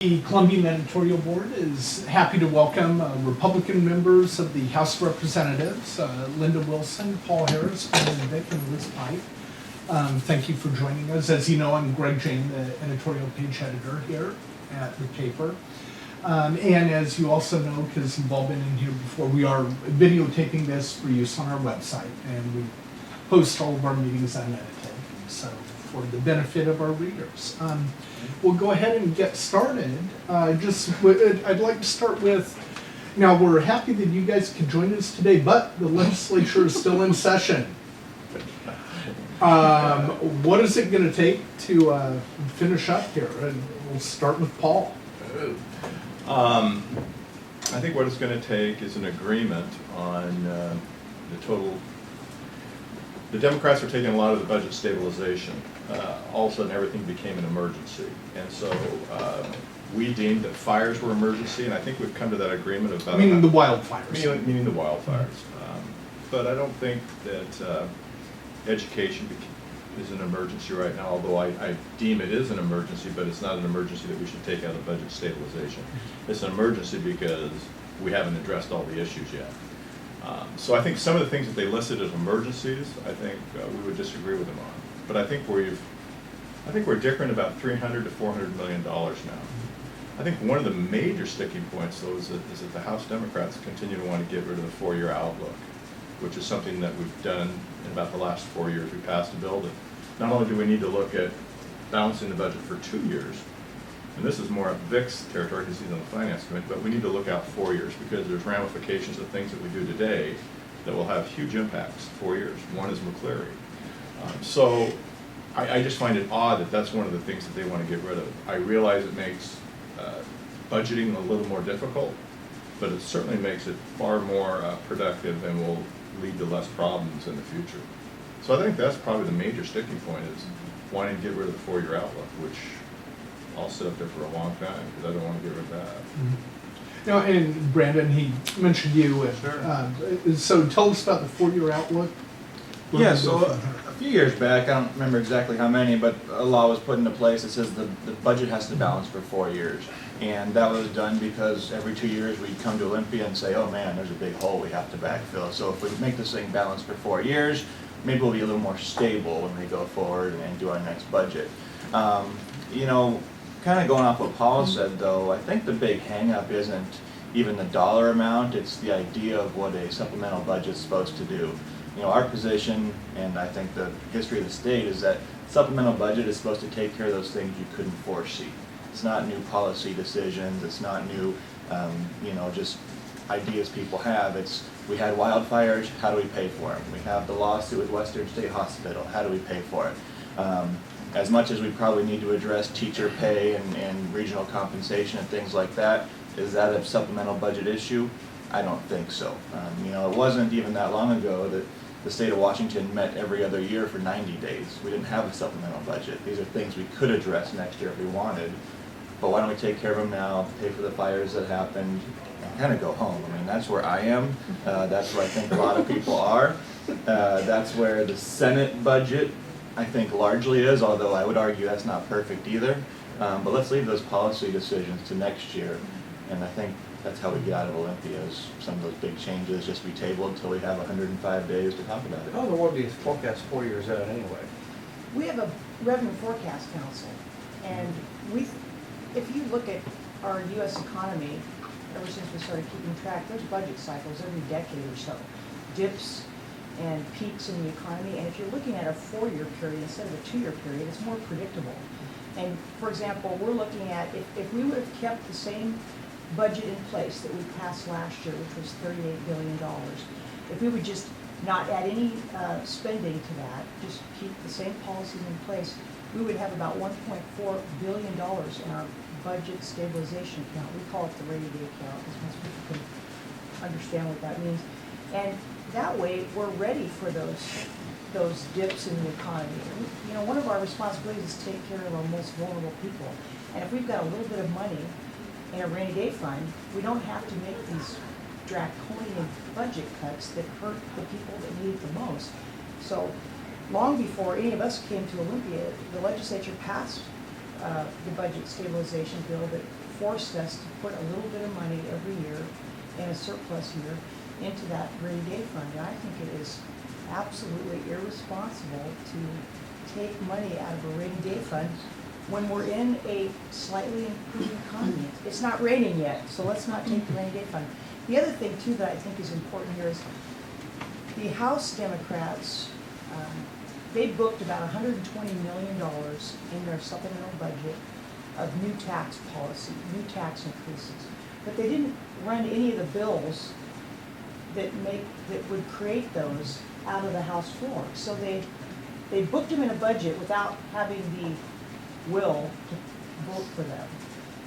The Columbian editorial board is happy to welcome Republican members of the House of Representatives, Linda Wilson, Paul Harris, Brandon Vick, and Liz Pike. Thank you for joining us. As you know, I'm Greg Jane, the editorial page editor here at the paper. And as you also know, because you've all been in here before, we are videotaping this for use on our website, and we post all of our meetings unedited, so for the benefit of our readers. We'll go ahead and get started. I'd like to start with, now we're happy that you guys could join us today, but the legislature is still in session. What is it going to take to finish up here? And we'll start with Paul. I think what it's going to take is an agreement on the total. The Democrats are taking a lot of the budget stabilization. All of a sudden, everything became an emergency, and so we deemed that fires were emergency, and I think we've come to that agreement about meaning the wildfires. Meaning the wildfires. But I don't think that education is an emergency right now, although I deem it is an emergency, but it's not an emergency that we should take out of budget stabilization. It's an emergency because we haven't addressed all the issues yet. So I think some of the things that they listed as emergencies, I think we would disagree with them on. But I think we're different about $300 to $400 million now. I think one of the major sticking points, though, is that the House Democrats continue to want to get rid of the four-year outlook, which is something that we've done in about the last 4 years. We passed a bill that not only do we need to look at balancing the budget for 2 years, and this is more of Vic's territory because he's on the Finance Committee, but we need to look out 4 years because there's ramifications of things that we do today that will have huge impacts 4 years. One is McCleary. So I just find it odd that that's one of the things that they want to get rid of. I realize it makes budgeting a little more difficult, but it certainly makes it far more productive and will lead to less problems in the future. So I think that's probably the major sticking point, is wanting to get rid of the four-year outlook, which I'll sit up there for a long time because I don't want to get rid of that. Mm-hmm. Now, and Brandon, he mentioned you. And, sure. So tell us about the four-year outlook. Yeah, so a few years back, I don't remember exactly how many, but a law was put into place that says the budget has to balance for 4 years. And that was done because every 2 years we'd come to Olympia and say, oh man, there's a big hole we have to backfill. So if we make this thing balance for 4 years, maybe we'll be a little more stable when we go forward and do our next budget. You know, kind of going off what Paul said though, I think the big hang-up isn't even the dollar amount, it's the idea of what a supplemental budget's supposed to do. You know, our position, and I think the history of the state, is that supplemental budget is supposed to take care of those things you couldn't foresee. It's not new policy decisions, it's not new, just ideas people have. It's, we had wildfires, how do we pay for them? We have the lawsuit with Western State Hospital, how do we pay for it? As much as we probably need to address teacher pay and regional compensation and things like that, is that a supplemental budget issue? I don't think so. It wasn't even that long ago that the state of Washington met every other year for 90 days. We didn't have a supplemental budget. These are things we could address next year if we wanted, but why don't we take care of them now, pay for the fires that happened, and kind of go home. I mean, that's where I am. That's where I think a lot of people are. That's where the Senate budget, I think, largely is, although I would argue that's not perfect either. But let's leave those policy decisions to next year, and I think that's how we get out of Olympia, is some of those big changes just be tabled until we have 105 days to talk about it. Oh, there won't be a forecast 4 years out anyway. We have a revenue forecast council, and if you look at our U.S. economy, ever since we started keeping track, there's budget cycles every decade or so, dips and peaks in the economy, and if you're looking at a 4-year period instead of a 2-year period, it's more predictable. And for example, we're looking at, if we would have kept the same budget in place that we passed last year, which was $38 billion. If we would just not add any spending to that, just keep the same policies in place, we would have about $1.4 billion in our budget stabilization account. We call it the rainy day account, because most people can understand what that means. And that way, we're ready for those dips in the economy. One of our responsibilities is to take care of our most vulnerable people. And if we've got a little bit of money in a rainy day fund, we don't have to make these draconian budget cuts that hurt the people that need it the most. So long before any of us came to Olympia, the legislature passed the budget stabilization bill that forced us to put a little bit of money every year in a surplus year into that rainy day fund. And I think it is absolutely irresponsible to take money out of a rainy day fund when we're in a slightly improving economy. It's not raining yet, so let's not take the rainy day fund. The other thing too that I think is important here is the House Democrats, they booked about $120 million in their supplemental budget of new tax policy, new tax increases. But they didn't run any of the bills that would create those out of the House floor. So they booked them in a budget without having the will to vote for them.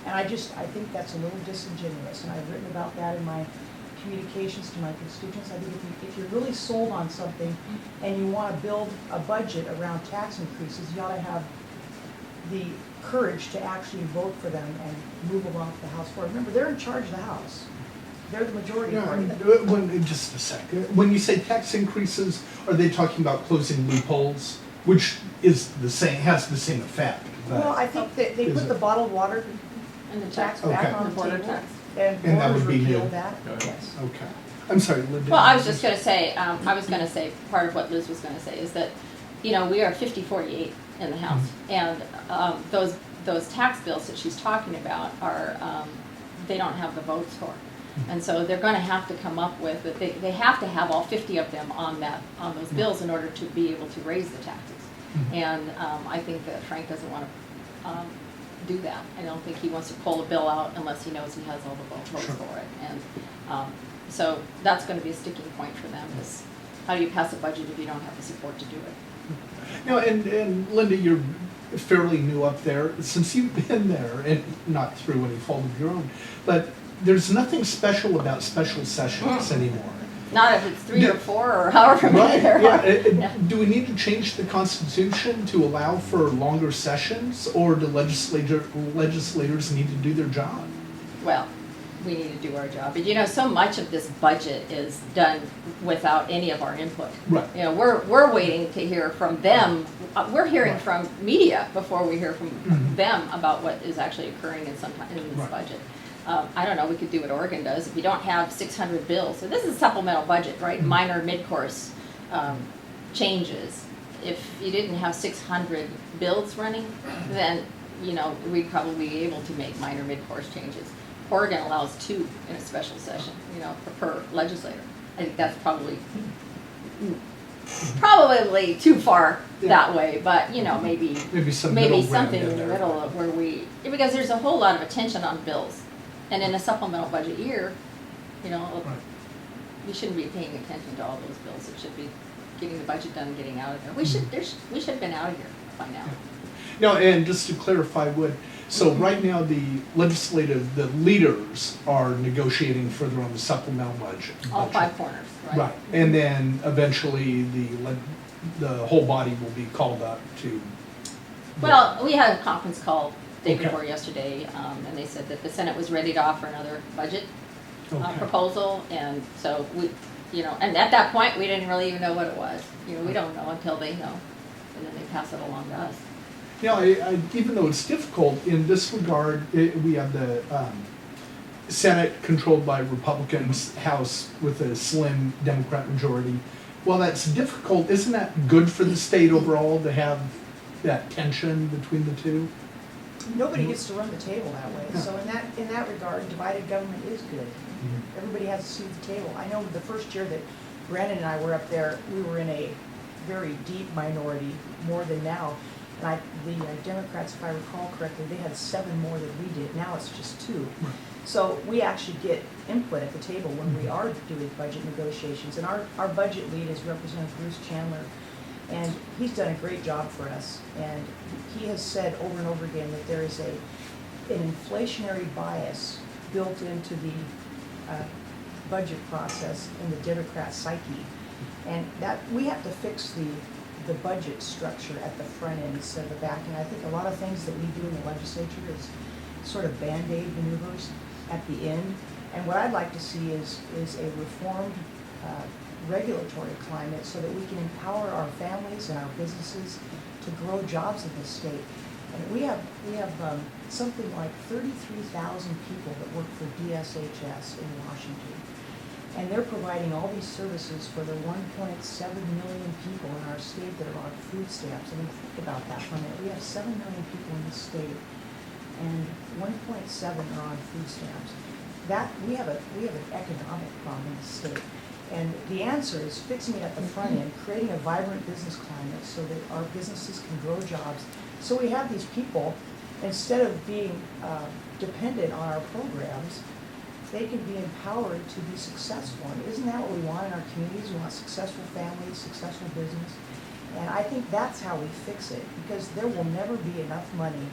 And I think that's a little disingenuous, and I've written about that in my communications to my constituents. I think if you're really sold on something and you want to build a budget around tax increases, you ought to have the courage to actually vote for them and move them off the House floor. Remember, they're in charge of the House. They're the majority party. Just a sec. When you say tax increases, are they talking about closing loopholes, which is the same, has the same effect? Well, I think that they put the bottled water And the tax tax, back Okay. on the border table. tax. And And that voters would be new. repealed that, Okay. yes. Okay. I'm sorry, Linda. Well, I was just gonna say, part of what Liz was gonna say is that, we are 50-48 in the House. And those tax bills that she's talking about are, they don't have the votes for. And so they're gonna have to come up with, they have to have all 50 of them on those bills in order to be able to raise the taxes. And I think that Frank doesn't wanna do that. I don't think he wants to pull a bill out unless he knows he has all the votes Sure. for it. And so that's going to be a sticking point for them is how do you pass a budget if you don't have the support to do it? No, and Linda, you're fairly new up there. Since you've been there, and not through any fault of your own, but there's nothing special about special sessions anymore. Not if it's 3 Yeah. or 4 or however many Right, there yeah. are. Yeah. Do we need to change the Constitution to allow for longer sessions, or do legislators need to do their job? Well, we need to do our job. But so much of this budget is done without any of our input. Right. We're waiting to hear from them. We're hearing Right. from media before we hear from Mhm. them about what is actually occurring in this Right. budget. I don't know, we could do what Oregon does. If you don't have 600 bills, so this is a supplemental budget, right? Mhm. Minor mid-course changes. If you didn't have 600 bills running, then, we'd probably be able to make minor mid-course changes. Oregon allows 2 in a special session, per legislator. I think that's probably too far Yeah. that way, but, maybe Maybe some middle ground something in the there. middle of where because there's a whole lot of attention on bills. And in a supplemental budget year, Right. we shouldn't be paying attention to all those bills. It should be getting the budget done and getting out of there. We should have been out of here by now. No, and just to clarify so right now the leaders are negotiating further on the supplemental budget. All 5 corners, right? Right, and then eventually the whole body will be called up to. Well, we had a conference call day Okay. before yesterday, and they said that the Senate was ready to offer another budget Okay. proposal, and so and at that point, we didn't really even know what it was. We don't know until they know, and then they pass it along to us. Even though it's difficult in this regard, we have the Senate controlled by Republicans, House with a slim Democrat majority. While that's difficult, isn't that good for the state overall to have that tension between the two? Nobody gets to run the table that way. Yeah. So in that regard, divided government is good. Everybody has a seat at the table. I know the first year that Brandon and I were up there, we were in a very deep minority, more than now. And the Democrats, if I recall correctly, they had 7 more than we did. Now it's just 2. Right. So we actually get input at the table when we are doing budget negotiations. And our budget lead is Representative Bruce Chandler. And he's done a great job for us. And he has said over and over again that there is an inflationary bias built into the budget process in the Democrat psyche. And that we have to fix the budget structure at the front end instead of the back end. I think a lot of things that we do in the legislature is sort of Band-Aid maneuvers at the end. And what I'd like to see is a reformed regulatory climate so that we can empower our families and our businesses to grow jobs in this state. And we have something like 33,000 people that work for DSHS in Washington. And they're providing all these services for the 1.7 million people in our state that are on food stamps. I mean, think about that for a minute. We have 7 million people in the state, and 1.7 are on food stamps. That, we have an economic problem in the state. And the answer is fixing it at the front end, creating a vibrant business climate so that our businesses can grow jobs. So we have these people, instead of being dependent on our programs, they can be empowered to be successful. And isn't that what we want in our communities? We want successful families, successful business. And I think that's how we fix it, because there will never be enough money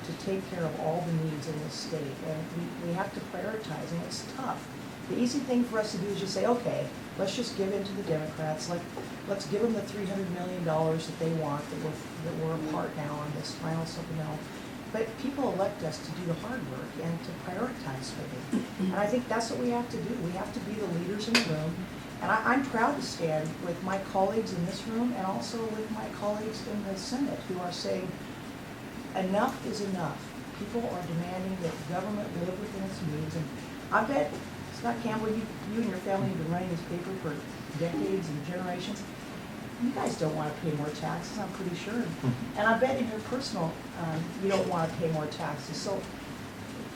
to take care of all the needs in this state. And we have to prioritize, and it's tough. The easy thing for us to do is just say, okay, let's just give in to the Democrats. Let's give them the $300 million that they want, that we're a part now on this final supplemental. But people elect us to do the hard work and to prioritize for them. And I think that's what we have to do. We have to be the leaders in the room. And I'm proud to stand with my colleagues in this room and also with my colleagues in the Senate who are saying, enough is enough. People are demanding that government live within its means. And I bet, Scott Campbell, you and your family have been running this paper for decades and generations. You guys don't want to pay more taxes, I'm pretty sure. And I bet in your personal, you don't want to pay more taxes. So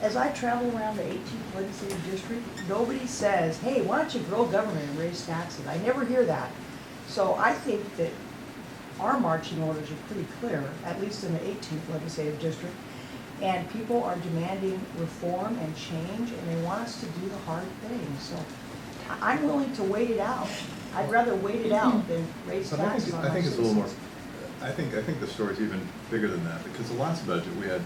as I travel around the 18th legislative district, nobody says, hey, why don't you grow government and raise taxes? I never hear that. So I think that our marching orders are pretty clear, at least in the 18th legislative district. And people are demanding reform and change, and they want us to do the hard thing. So I'm willing to wait it out. I'd rather wait it out than raise But taxes on I our think it's a little more, citizens. I think the story's even bigger than that, because the last budget, we had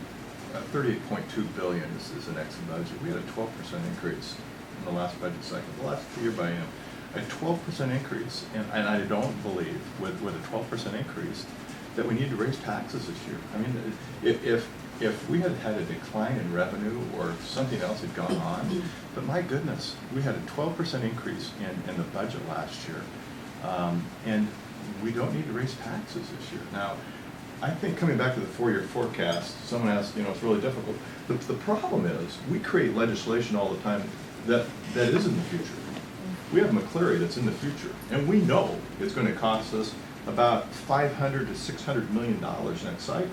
38.2 billion is the next budget. We had a 12% increase in the last budget cycle, the last 2-year biennium, a 12% increase, and I don't believe with a 12% increase that we need to raise taxes this year. I mean, if we had had a decline in revenue or something else had gone on, but my goodness, we had a 12% increase in the budget last year, and we don't need to raise taxes this year. Now, I think coming back to the 4-year forecast, someone asked, it's really difficult. The problem is we create legislation all the time that is in the future. We have McCleary that's in the future, and we know it's going to cost us about $500 to $600 million next cycle.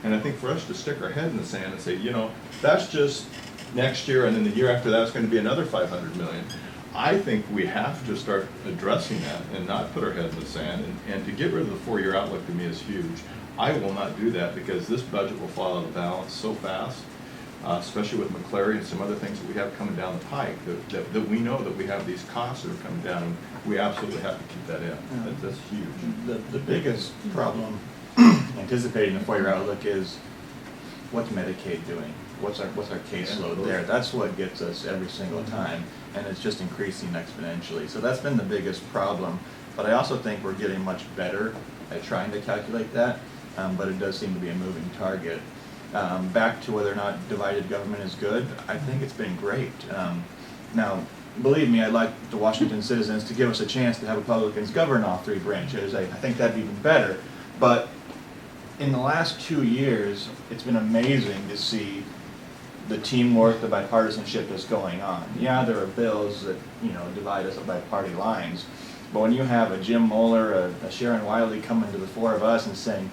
And I think for us to stick our head in the sand and say, that's just next year, and then the year after that it's going to be another $500 million. I think we have to start addressing that and not put our head in the sand. And to get rid of the 4-year outlook to me is huge. I will not do that because this budget will fall out of balance so fast, especially with McCleary and some other things that we have coming down the pike, that we know that we have these costs that are coming down, and we absolutely have to keep that in. That's huge. The biggest problem anticipating the 4-year outlook is what's Medicaid doing? What's our caseload there? That's what gets us every single time, and it's just increasing exponentially. So that's been the biggest problem. But I also think we're getting much better at trying to calculate that, but it does seem to be a moving target. Back to whether or not divided government is good, I think it's been great. Now, believe me, I'd like the Washington citizens to give us a chance to have Republicans govern all 3 branches. I think that'd be even better. But in the last 2 years, it's been amazing to see the teamwork, the bipartisanship that's going on. Yeah, there are bills that divide us by party lines, but when you have a Jim Moeller, a Sharon Wiley coming to the 4 of us and saying,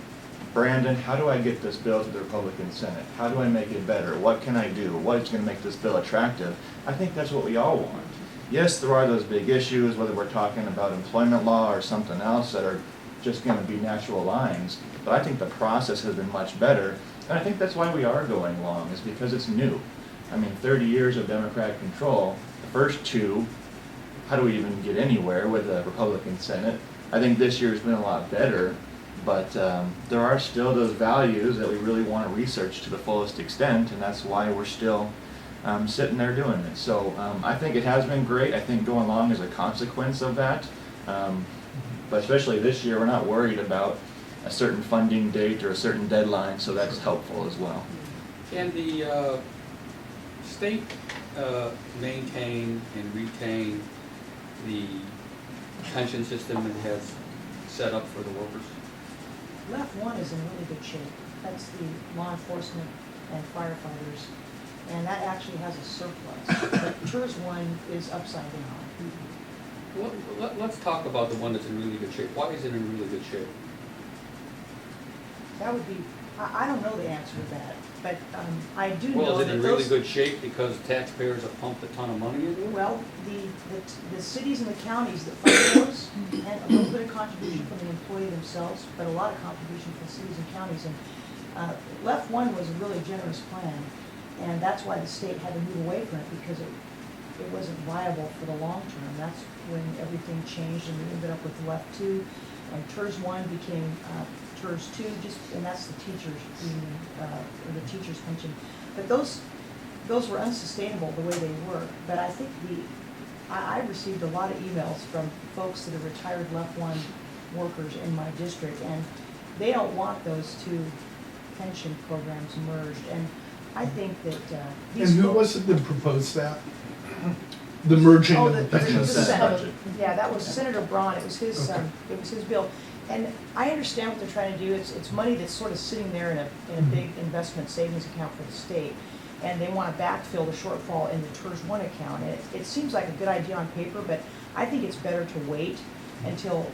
Brandon, how do I get this bill to the Republican Senate? How do I make it better? What can I do? What is going to make this bill attractive? I think that's what we all want. Yes, there are those big issues, whether we're talking about employment law or something else, that are just going to be natural lines, but I think the process has been much better, and I think that's why we are going long, is because it's new. I mean, 30 years of Democratic control, the first 2, how do we even get anywhere with a Republican Senate? I think this year has been a lot better, but there are still those values that we really want to research to the fullest extent, and that's why we're still sitting there doing it. So I think it has been great. I think going long is a consequence of that. But especially this year, we're not worried about a certain funding date or a certain deadline, so that's helpful as well. Can the state maintain and retain the pension system it has set up for the workers? Left 1 is in really good shape. That's the law enforcement and firefighters, and that actually has a surplus. But TERS 1 is upside down. Let's talk about the one that's in really good shape. Why is it in really good shape? That would be, I don't know the answer to that, but I do know Well, is it that in really those. good shape because taxpayers have pumped a ton of money into it? Well, the cities and the counties that fund those, and a little bit of contribution from the employee themselves, but a lot of contribution from cities and counties. And Left One was a really generous plan, and that's why the state had to move away from it, because it wasn't viable for the long term. That's when everything changed and we ended up with Left Two, and TERS 1 became TERS 2, and that's the teachers union, or the teachers pension. But those were unsustainable the way they were. But I think I received a lot of emails from folks that are retired Left One workers in my district, and they don't want those two pension programs merged. And I think that these And who folks. was it that proposed that? The merging Oh, of the the pension Senate Senate. budget. Yeah, that was Senator Braun, it was his, Okay. it was his bill. And I understand what they're trying to do, it's money that's sort of sitting there in a big investment savings account for the state. And they want to backfill the shortfall in the TERS 1 account. And it seems like a good idea on paper, but I think it's better to wait until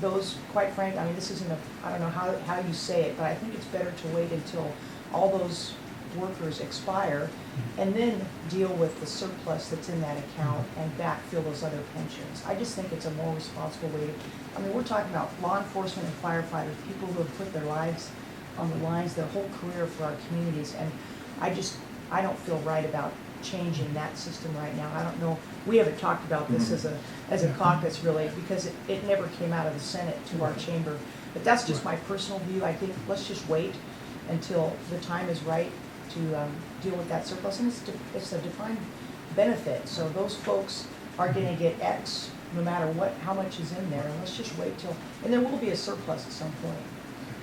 those, quite frankly, I mean, this isn't I don't know how you say it, but I think it's better to wait until all those workers expire and then deal with the surplus that's in that account and backfill those other pensions. I just think it's a more responsible way to, I mean, we're talking about law enforcement and firefighters, people who have put their lives on the lines, their whole career for our communities, and I don't feel right about changing that system right now. I don't know, we haven't talked about this as a caucus really, because it never came out of the Senate to our chamber. But that's just my personal view. I think let's just wait until the time is right to deal with that surplus. And it's a defined benefit, so those folks are gonna get X no matter how much is in there. And let's just wait till, and there will be a surplus at some point.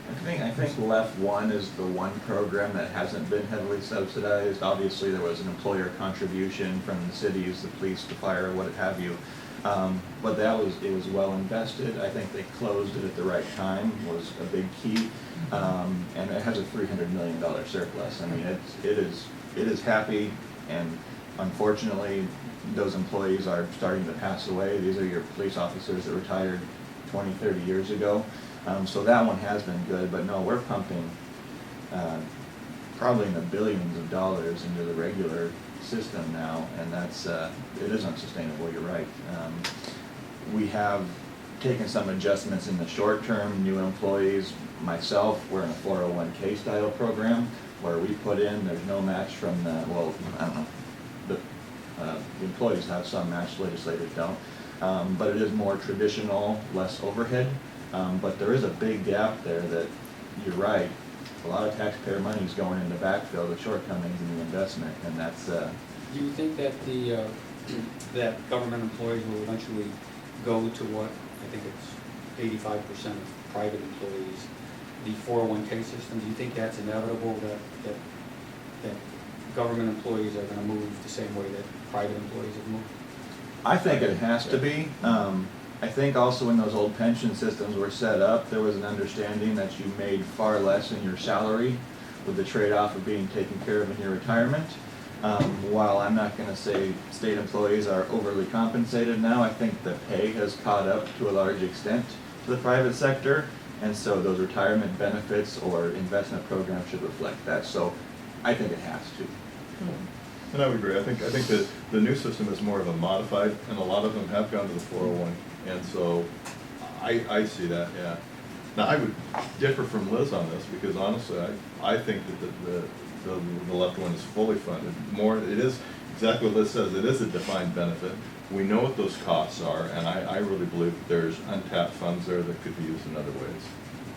I think Left One is the one program that hasn't been heavily subsidized. Obviously, there was an employer contribution from the cities, the police, the fire, what have you. But it was well invested. I think they closed it at the right time, was a big key. And it has a $300 million surplus. I mean, it is happy, and unfortunately, those employees are starting to pass away. These are your police officers that retired 20, 30 years ago. So that one has been good, but no, we're pumping probably in the billions of dollars into the regular system now, and it is unsustainable, you're right. We have taken some adjustments in the short term, new employees, myself, we're in a 401k style program where we put in, there's no match from I don't know, the employees have some match, legislators don't, but it is more traditional, less overhead. But there is a big gap there that, you're right, a lot of taxpayer money is going into backfill the shortcomings in the investment, and that's. Do you think that that government employees will eventually go to what, I think it's 85% of private employees, the 401k system? Do you think that's inevitable, that government employees are gonna move the same way that private employees have moved? I think it has to be. I think also when those old pension systems were set up, there was an understanding that you made far less in your salary with the trade-off of being taken care of in your retirement. While I'm not going to say state employees are overly compensated now, I think the pay has caught up to a large extent to the private sector, and so those retirement benefits or investment programs should reflect that. So I think it has to. And I would agree. I think that the new system is more of a modified, and a lot of them have gone to the 401, and so I see that, yeah. Now, I would differ from Liz on this, because honestly, I think that the Left One is fully funded. It is exactly what Liz says, it is a defined benefit. We know what those costs are, and I really believe that there's untapped funds there that could be used in other ways.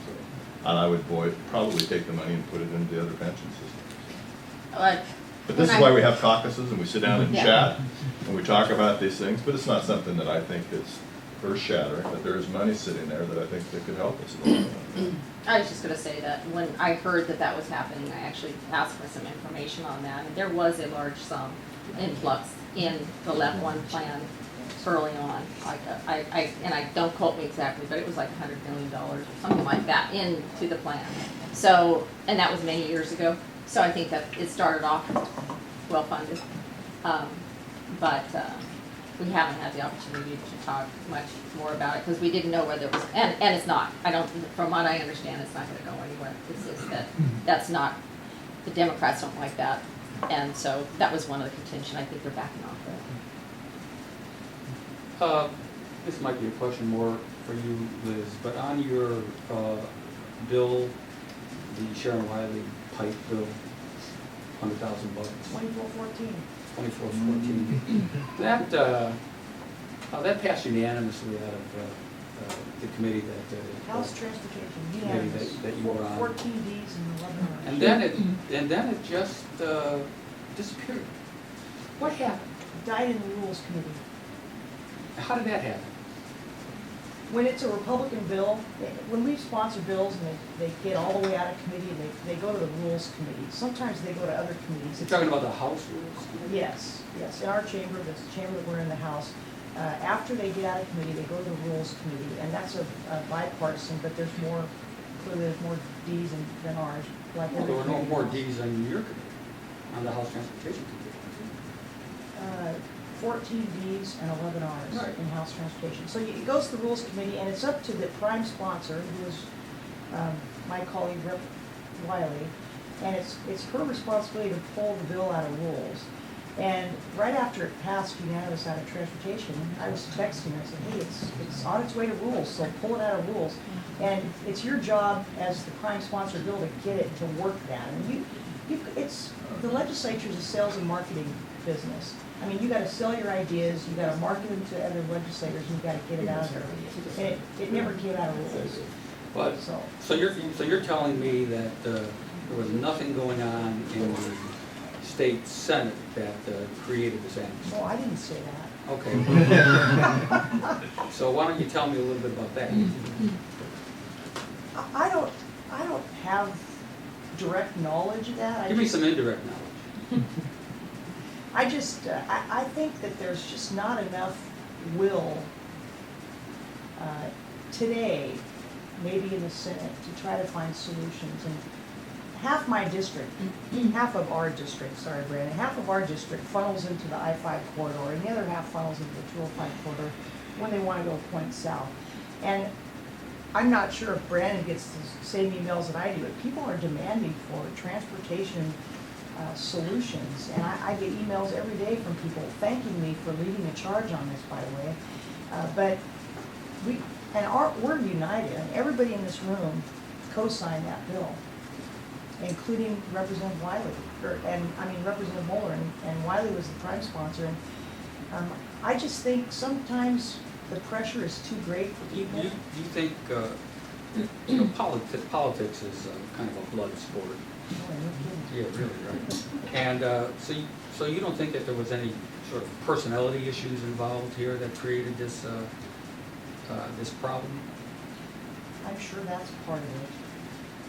So, and I would probably take the money and put it into the other pension systems. But this is why we have caucuses, and we sit down and chat, and we talk about these things, but it's not something that I think is earth-shattering, but there is money sitting there that I think that could help us a little bit. I was just gonna say that when I heard that was happening, I actually asked for some information on that, and there was a large sum influx in the Left One plan early on. Like, and I don't quote me exactly, but it was like $100 million or something like that into the plan. So, and that was many years ago. So I think that it started off well-funded. But we haven't had the opportunity to talk much more about it because we didn't know whether it was, and it's not. I don't, from what I understand, it's not going to go anywhere. It's just that that's not, the Democrats don't like that. And so that was one of the contention. I think they're backing off of. This might be a question more for you, Liz, but on your bill, the Sharon Wiley pipe bill, $100,000. 2414. 2414. That passed unanimously out of the committee that House Transportation, committee unanimous. that you were on. 14 Ds and 11 Rs. And then it just disappeared. What happened? Died in the Rules Committee. How did that happen? When it's a Republican bill, when we sponsor bills and they get all the way out of committee, they go to the Rules Committee. Sometimes they go to other committees. You're talking about the House rules? Yes, yes, in our chamber, the chamber that we're in the House, after they get out of committee, they go to the Rules Committee, and that's a bipartisan, but there's more, clearly there's more Ds than ours. Like Well, there were no every more committee. Ds on your committee, on the House Transportation Committee. 14 Ds and 11 Rs Right. in House Transportation. So it goes to the Rules Committee, and it's up to the prime sponsor, who is my colleague, Rep. Wiley, and it's her responsibility to pull the bill out of rules. And right after it passed unanimous out of transportation, I was texting, I said, hey, it's on its way to rules, so pull it out of rules. And it's your job as the prime sponsor bill to get it to work that. And the legislature is a sales and marketing business. I mean, you gotta sell your ideas, you gotta market them to other legislators, and you gotta get it out of there. And it never came out of rules. But, so you're telling me that there was nothing going on in the state senate that created this amnesty? Oh, I didn't say that. Okay. So why don't you tell me a little bit about that? I don't have direct knowledge of that. Give me some indirect knowledge. I just, I think that there's just not enough will today, maybe in the Senate, to try to find solutions. And half my district, half of our district, sorry, Brandon, half of our district funnels into the I-5 corridor, and the other half funnels into the 205 corridor when they want to go point south. And I'm not sure if Brandon gets the same emails that I do, but people are demanding for transportation solutions. And I get emails every day from people thanking me for leading a charge on this, by the way. But we're united, and everybody in this room co-signed that bill, including Representative Wiley, Representative Moeller, and Wiley was the prime sponsor. And I just think sometimes the pressure is too great for people. You think, politics is kind of a blood sport. Oh, no kidding. Yeah, really, right. And so you don't think that there was any sort of personality issues involved here that created this this problem? I'm sure that's part of it.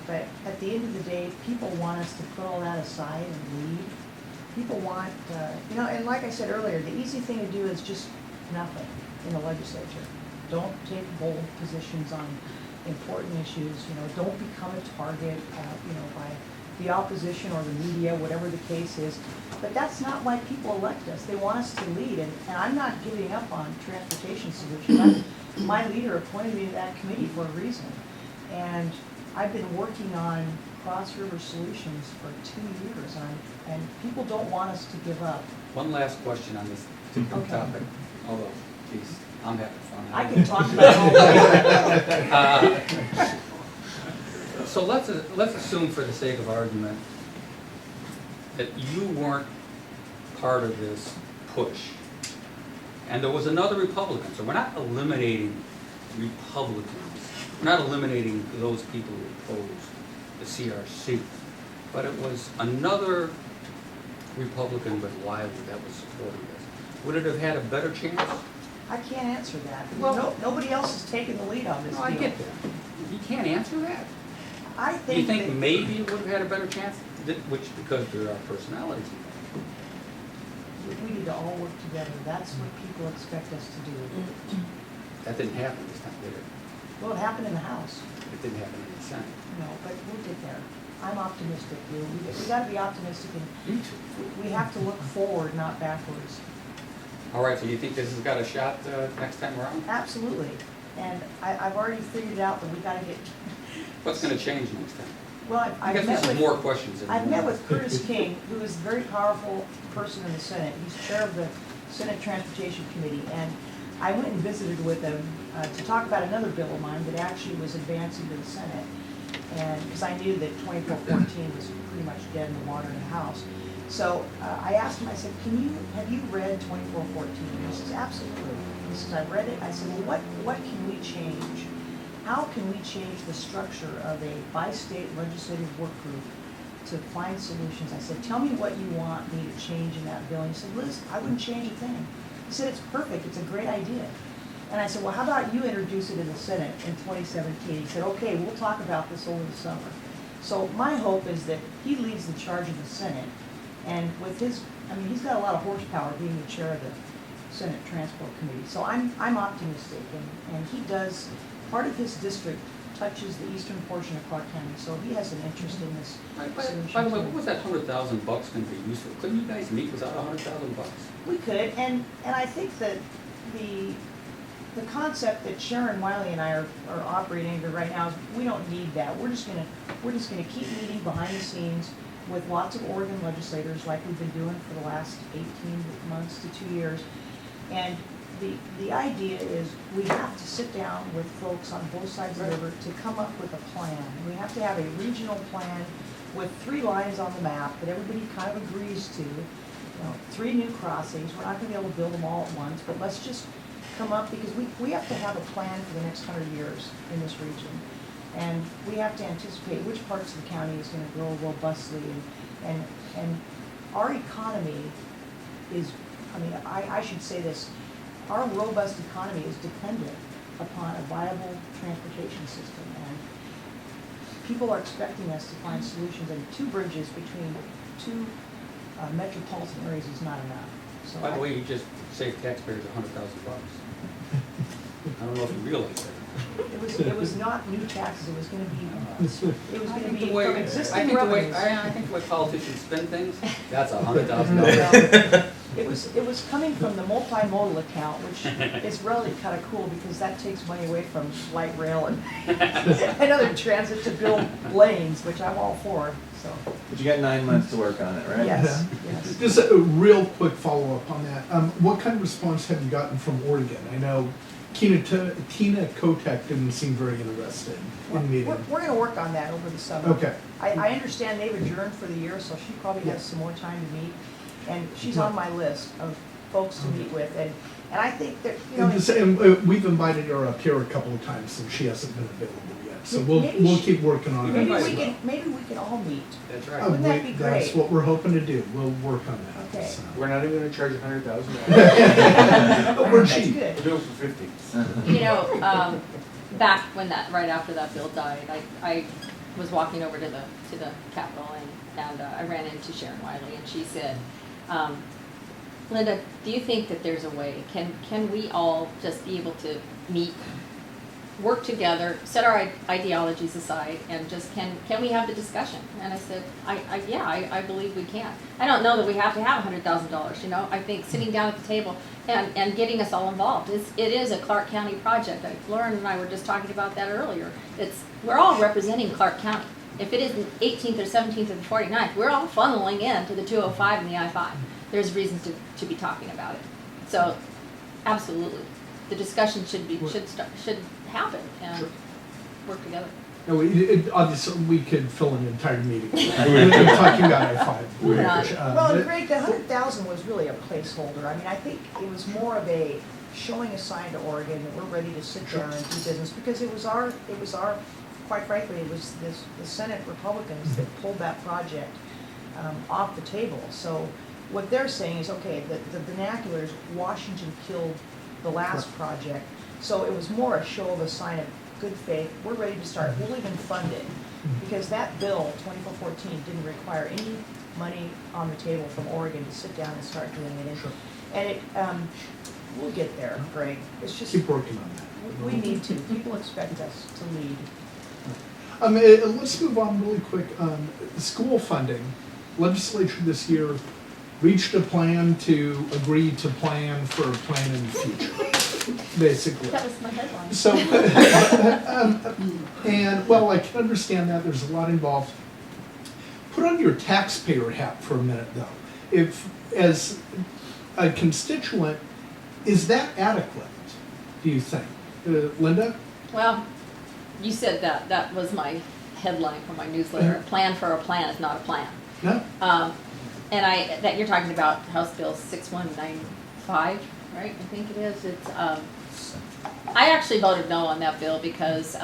But at the end of the day, people want us to put all that aside and leave. People want, and like I said earlier, the easy thing to do is just nothing in the legislature. Don't take bold positions on important issues, don't become a target, by the opposition or the media, whatever the case is. But that's not why people elect us. They want us to lead, and I'm not giving up on transportation solutions. My leader appointed me to that committee for a reason. And I've been working on cross-river solutions for 2 years, and people don't want us to give up. One last question on this particular Okay. topic, although, geez, I'm having fun. I can talk about it all day. So let's assume, for the sake of argument, that you weren't part of this push, and there was another Republican. So we're not eliminating Republicans. We're not eliminating those people who opposed the CRC, but it was another Republican with Wiley that was supporting this. Would it have had a better chance? I can't answer that. Well- Nobody else is taking the lead on this No, deal. I get that. You can't answer that. I Do think you think that maybe it would have had a better chance? Which, because there are personalities involved. we need to all work together. That's what people expect us to do. That didn't happen this time, did it? Well, it happened in the House, It didn't happen in the Senate. no, but we'll get there. I'm optimistic, Lou. We gotta be optimistic, and we have to look forward, not backwards. All right, so you think this has got a shot next time around? Absolutely. And I've already figured out that we gotta get, What's gonna change next time? well, I I've guess met this is with. more questions than. I've met with Curtis King, who is a very powerful person in the Senate. He's chair of the Senate Transportation Committee, and I went and visited with him to talk about another bill of mine that actually was advancing to the Senate. And, because I knew that 2414 was pretty much dead in the water in the House. So I asked him, I said, have you read 2414? And he says, absolutely. He says, I've read it. I said, well, what can we change? How can we change the structure of a bi-state legislative work group to find solutions? I said, tell me what you want me to change in that bill. And he said, Liz, I wouldn't change a thing. He said, it's perfect, it's a great idea. And I said, well, how about you introduce it in the Senate in 2017? He said, okay, we'll talk about this over the summer. So my hope is that he leads the charge of the Senate, and with his, I mean, he's got a lot of horsepower being the chair of the Senate Transport Committee. So I'm optimistic, and he does, part of his district touches the eastern portion of Clark County, so he has an interest in this solution. By the way, too. what was that $100,000 gonna be used for? Couldn't you guys meet without $100,000? We could, and I think that the concept that Sharon Wiley and I are operating under right now is we don't need that. We're just gonna keep meeting behind the scenes with lots of Oregon legislators like we've been doing for the last 18 months to 2 years. And the idea is we have to sit down with folks on both sides of the river to come up with a plan. We have to have a regional plan with 3 lines on the map that everybody kind of agrees to. You know, 3 new crossings. We're not gonna be able to build them all at once, but let's just come up, because we have to have a plan for the next 100 years in this region. And we have to anticipate which parts of the county is gonna grow robustly, and our economy is, I mean, I should say this, our robust economy is dependent upon a viable transportation system. And people are expecting us to find solutions, and 2 bridges between 2 metropolitan areas is not enough. So By the way, you just saved taxpayers $100,000. I don't know if you realize that. It was not new taxes, it was gonna be The way- from I existing think the way- revenues. I think the way politicians spend things, that's $100,000. It was coming from the multimodal account, which is really kind of cool because that takes money away from light rail and other transit to build lanes, which I'm all for, so, But you got 9 months to work on it, right? yes, Yeah. yes. Just a real quick follow-up on that. What kind of response have you gotten from Oregon? I know Tina Kotek didn't seem very interested in meeting. We're gonna work on that over the summer. Okay. I understand they've adjourned for the year, so she probably has some more time to meet, and she's on my list of folks to meet with, and I think that, you know. And we've invited her up here a couple of times, and she hasn't been available yet. So Maybe we'll she- keep working on it. Maybe as we well. can, maybe we can all meet. That's Uh, right. Wouldn't that be That's great? what we're hoping to do. We'll work on that. Okay. so. We're not even gonna charge $100,000. We're That's cheap. good. We'll do it for 50. You know, back when right after that bill died, I was walking over to the Capitol, and I ran into Sharon Wiley, and she said, Linda, do you think that there's a way, can we all just be able to meet, work together, set our ideologies aside, and just can we have the discussion? And I said, I believe we can. I don't know that we have to have $100,000, you know. I think sitting down at the table and getting us all involved, it is a Clark County project. Lauren and I were just talking about that earlier. We're all representing Clark County. If it is the 18th or 17th or the 49th, we're all funneling in to the 205 and the I-5. There's reasons to be talking about it. So, absolutely, the discussion should happen and work together. No, obviously, we could fill an entire meeting. We're talking about I-5. Moving on. Well, and Greg, the 100,000 was really a placeholder. I mean, I think it was more of a showing a sign to Oregon that we're ready to sit down and do business, because it was our, quite frankly, it was the Senate Republicans that pulled that project off the table. So what they're saying is, okay, the vernacular is Washington killed the last project. So it was more a show of a sign of good faith. We're ready to start. We'll even fund it, because that bill, 2414, didn't require any money on the table from Oregon to sit down and start doing it. Sure. And it, we'll get there, Greg. It's just, Keep working on that. we need to. People expect us to lead. Let's move on really quick. School funding. Legislature this year reached a plan to agree to plan for a plan in the future, basically. That was my headline. So, and well, I can understand that. There's a lot involved. Put on your taxpayer hat for a minute, though. If, as a constituent, is that adequate, do you think? Linda? Well, you said that, that was my headline for my newsletter. A plan for a plan is not a plan. No? And that you're talking about House Bill 6195, right? I think it is. It's, I actually voted no on that bill because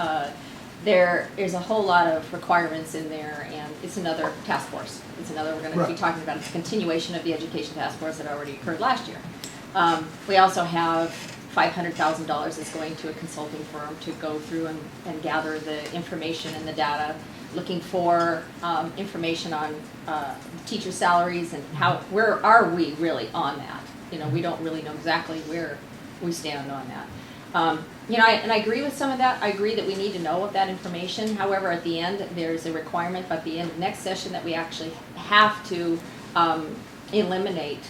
there is a whole lot of requirements in there, and it's another task force. It's another, we're going to be Right. talking about, it's a continuation of the education task force that already occurred last year. We also have $500,000 that's going to a consulting firm to go through and gather the information and the data, looking for information on teacher salaries and how, where are we really on that? You know, we don't really know exactly where we stand on that. You know, and I agree with some of that. I agree that we need to know of that information. However, at the end, there's a requirement at the end of next session that we actually have to eliminate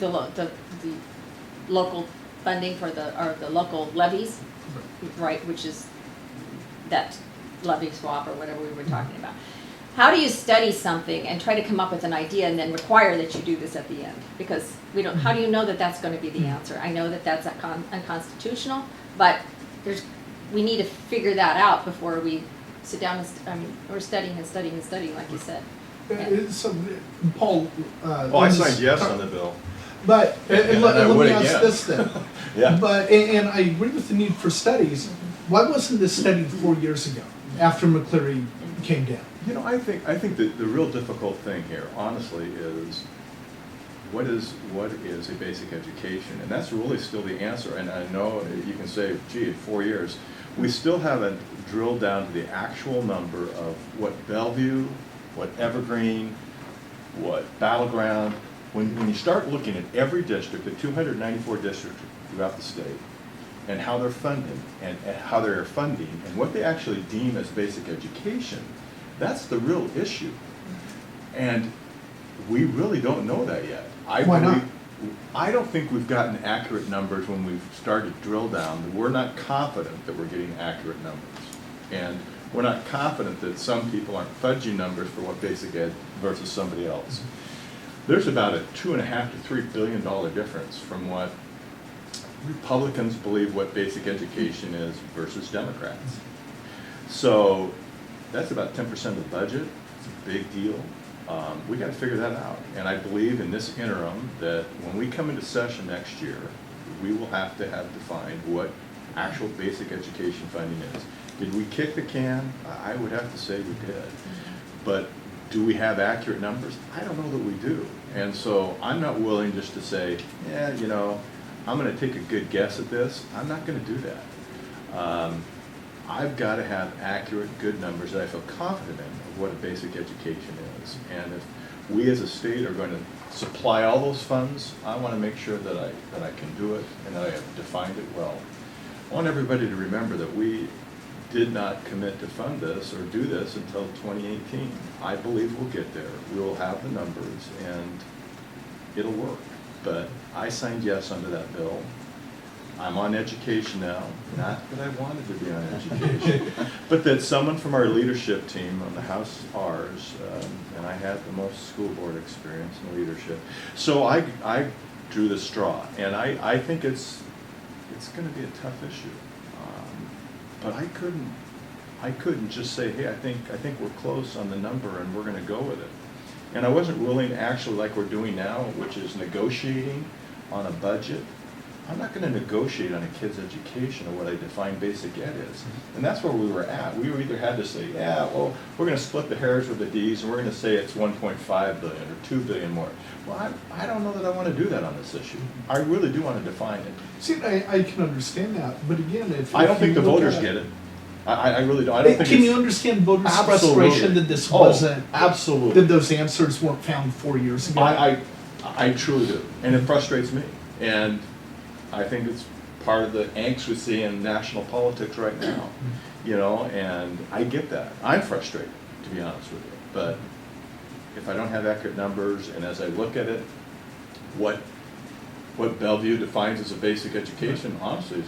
the local funding for the local levies, right, which is that levy swap or whatever we were talking about. How do you study something and try to come up with an idea and then require that you do this at the end? Because we don't, how do you know that that's going to be the answer? I know that that's unconstitutional, but we need to figure that out before we sit down and, we're studying and studying and studying, like you said. So, Paul. Well, I signed yes on the bill. But, And let I me would ask again. this then. Yeah. But, and I agree with the need for studies. Why wasn't this studied 4 years ago, after McCleary came down? You know, I think that the real difficult thing here, honestly, is what is a basic education? And that's really still the answer. And I know you can say, gee, in 4 years, we still haven't drilled down to the actual number of what Bellevue, what Evergreen, what Battleground. When you start looking at every district, the 294 districts throughout the state, and how they're funded, and how they're funding, and what they actually deem as basic education, that's the real issue. And we really don't know that yet. Why not? I don't think we've gotten accurate numbers when we've started to drill down. We're not confident that we're getting accurate numbers. And we're not confident that some people aren't fudging numbers for what basic ed versus somebody else. There's about a $2.5 to $3 billion difference from what Republicans believe what basic education is versus Democrats. So that's about 10% of the budget. It's a big deal. We got to figure that out. And I believe in this interim that when we come into session next year, we will have to have defined what actual basic education funding is. Did we kick the can? I would have to say we did. But do we have accurate numbers? I don't know that we do. And so I'm not willing just to say, yeah, you know, I'm going to take a good guess at this. I'm not going to do that. I've got to have accurate, good numbers that I feel confident in of what a basic education is. And if we as a state are going to supply all those funds, I want to make sure that I can do it and that I have defined it well. I want everybody to remember that we did not commit to fund this or do this until 2018. I believe we'll get there. We'll have the numbers and it'll work. But I signed yes under that bill. I'm on education now. Not that I wanted to be on education, but that someone from our leadership team on the House ours, and I had the most school board experience in leadership. So I drew the straw, and I think it's going to be a tough issue. But I couldn't just say, hey, I think we're close on the number and we're going to go with it. And I wasn't willing to actually, like we're doing now, which is negotiating on a budget. I'm not going to negotiate on a kid's education or what I define basic ed is. And that's where we were at. We either had to say, yeah, well, we're going to split the hairs with the D's and we're going to say it's 1.5 billion or 2 billion more. Well, I don't know that I want to do that on this issue. I really do want to define it. See, I can understand that, but again, if I don't if think you the look voters at get it. I really don't, I don't think Can it's. you understand voters' Absolutely. frustration that this Oh, wasn't, absolutely. that those answers weren't found 4 years ago? I truly do, and it frustrates me, and I think it's part of the angst we see in national politics right now, you know, and I get that. I'm frustrated, to be honest with you, but if I don't have accurate numbers, and as I look at it, what Bellevue defines as a basic education, honestly, is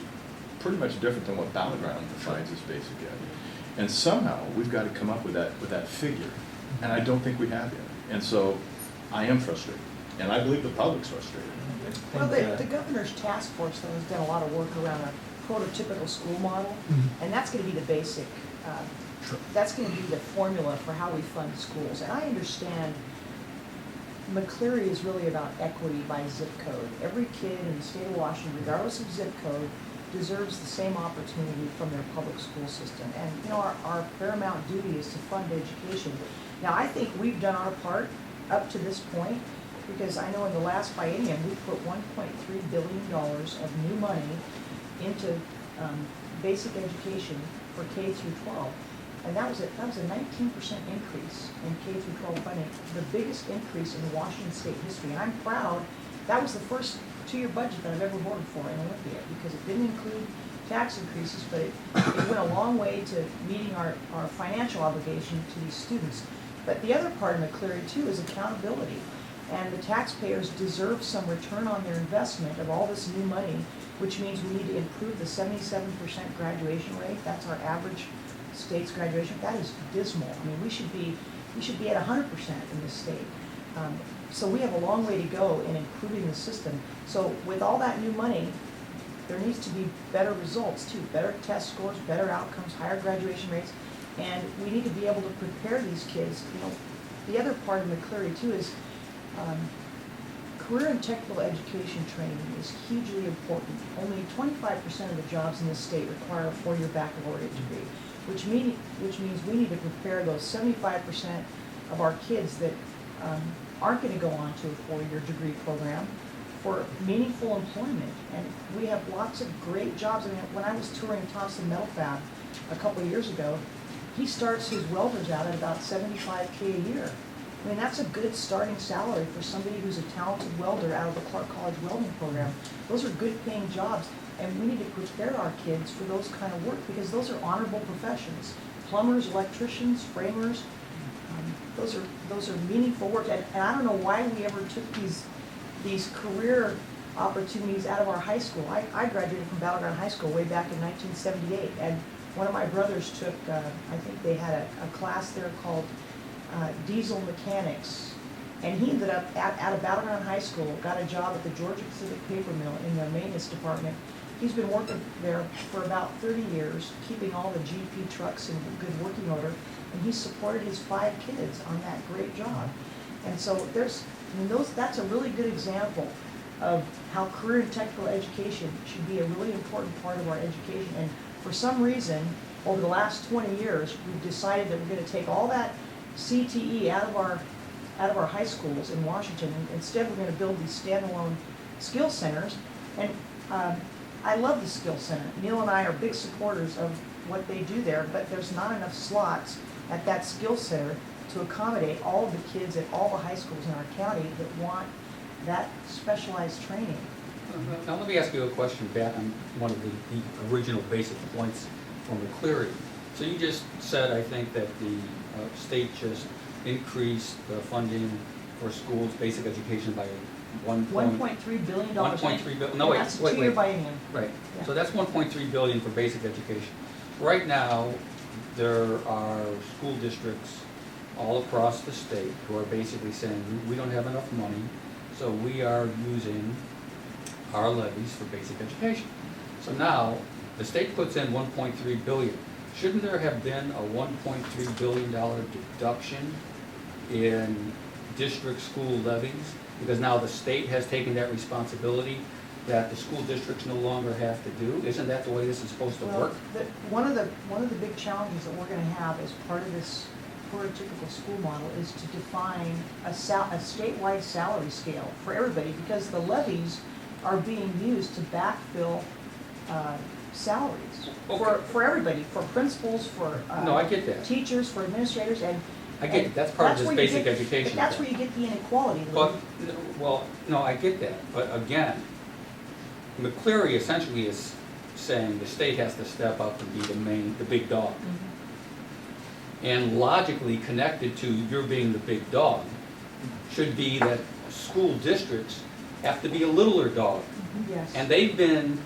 pretty much different than what Battleground defines as basic ed. And somehow, we've got to come up with that figure, and I don't think we have yet. And so, I am frustrated, and I believe the public's frustrated. Well, the governor's task force, though, has done a lot of work around a prototypical school model, and that's gonna be the basic, that's gonna be the formula for how we fund schools. And I understand McCleary is really about equity by zip code. Every kid in the state of Washington, regardless of zip code, deserves the same opportunity from their public school system. And, you know, our paramount duty is to fund education. Now, I think we've done our part up to this point, because I know in the last biennium, we put $1.3 billion of new money into basic education for K through 12. And that was a 19% increase in K through 12 funding, the biggest increase in Washington state history. And I'm proud, that was the first two-year budget that I've ever voted for in Olympia, because it didn't include tax increases, but it went a long way to meeting our financial obligation to these students. But the other part of McCleary too is accountability. And the taxpayers deserve some return on their investment of all this new money, which means we need to improve the 77% graduation rate. That's our average state's graduation. That is dismal. I mean, we should be at 100% in this state. So we have a long way to go in improving the system. So with all that new money, there needs to be better results too, better test scores, better outcomes, higher graduation rates, and we need to be able to prepare these kids. You know, the other part of McCleary too is career and technical education training is hugely important. Only 25% of the jobs in this state require a 4-year baccalaureate degree, which means we need to prepare those 75% of our kids that aren't going to go on to a 4-year degree program for meaningful employment. And we have lots of great jobs. I mean, when I was touring Thompson Metal Fab a couple of years ago, he starts his welders out at about $75K a year. I mean, that's a good starting salary for somebody who's a talented welder out of the Clark College welding program. Those are good paying jobs, and we need to prepare our kids for those kind of work, because those are honorable professions. Plumbers, electricians, framers, those are meaningful work. And I don't know why we ever took these career opportunities out of our high school. I graduated from Battleground High School way back in 1978, and one of my brothers took, I think they had a class there called diesel mechanics, and he ended up at a Battleground High School, got a job at the Georgia Pacific Paper Mill in their maintenance department. He's been working there for about 30 years, keeping all the GP trucks in good working order, and he supported his 5 kids on that great job. And so that's a really good example of how career and technical education should be a really important part of our education. And for some reason, over the last 20 years, we've decided that we're going to take all that CTE out of our high schools in Washington, and instead we're going to build these standalone skill centers. And I love the skill center. Neil and I are big supporters of what they do there, but there's not enough slots at that skill center to accommodate all of the kids at all the high schools in our county that want that specialized training. Now let me ask you a question back on one of the original basic points from McCleary. So you just said, I think, that the state just increased the funding for schools, basic education by $1.3 billion. $1.3 billion. No, wait, That's a wait, two-year wait. biennium. Right. Yeah. So that's $1.3 billion for basic education. Right now, there are school districts all across the state who are basically saying, we don't have enough money, so we are using our levies for basic education. So now, the state puts in $1.3 billion. Shouldn't there have been a $1.3 billion deduction in district school levies? Because now the state has taken that responsibility that the school districts no longer have to do. Isn't that the way this is supposed to work? One of the big challenges that we're going to have as part of this prototypical school model is to define a statewide salary scale for everybody, because the levies are being used to backfill salaries Okay. for everybody, for principals, for No, I get that. teachers, for administrators, and. I get it, that's part of this where you basic get- education. But that's thing. where you get the inequality, Lou. But, well, no, I get that, but again, McCleary essentially is saying the state has to step up and be the big dog. And logically connected to your being the big dog should be that school districts have to be a littler dog. Yes. And they've been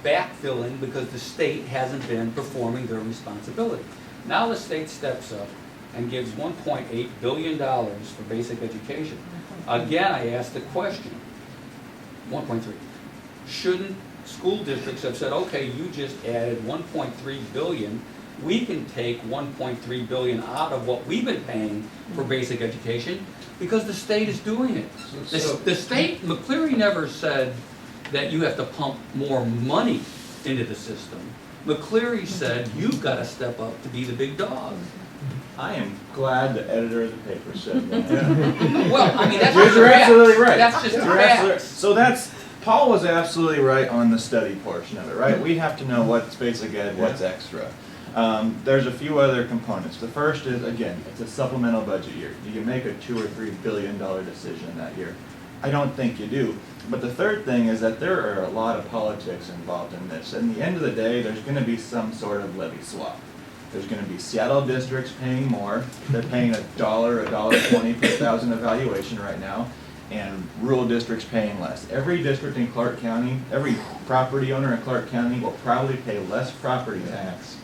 backfilling because the state hasn't been performing their responsibility. Now the state steps up and gives $1.8 billion for basic education. Again, I ask the question, 1.3. Shouldn't school districts have said, okay, you just added 1.3 billion, we can take 1.3 billion out of what we've been paying for basic education because the state is doing it. The state, McCleary never said that you have to pump more money into the system. McCleary said, you've got to step up to be the big dog. I am glad the editor of the paper said that. Well, I mean, that's You're just the absolutely facts. right. That's just the You're absolutely- facts. So Paul was absolutely right on the study portion of it, right? We have to know what's basic ed, what's extra. There's a few other components. The first is, again, it's a supplemental budget year. You can make a $2 or $3 billion decision that year. I don't think you do. But the third thing is that there are a lot of politics involved in this. In the end of the day, there's going to be some sort of levy swap. There's going to be Seattle districts paying more. They're paying $1.20 per thousand evaluation right now, and rural districts paying less. Every district in Clark County, every property owner in Clark County will probably pay less property tax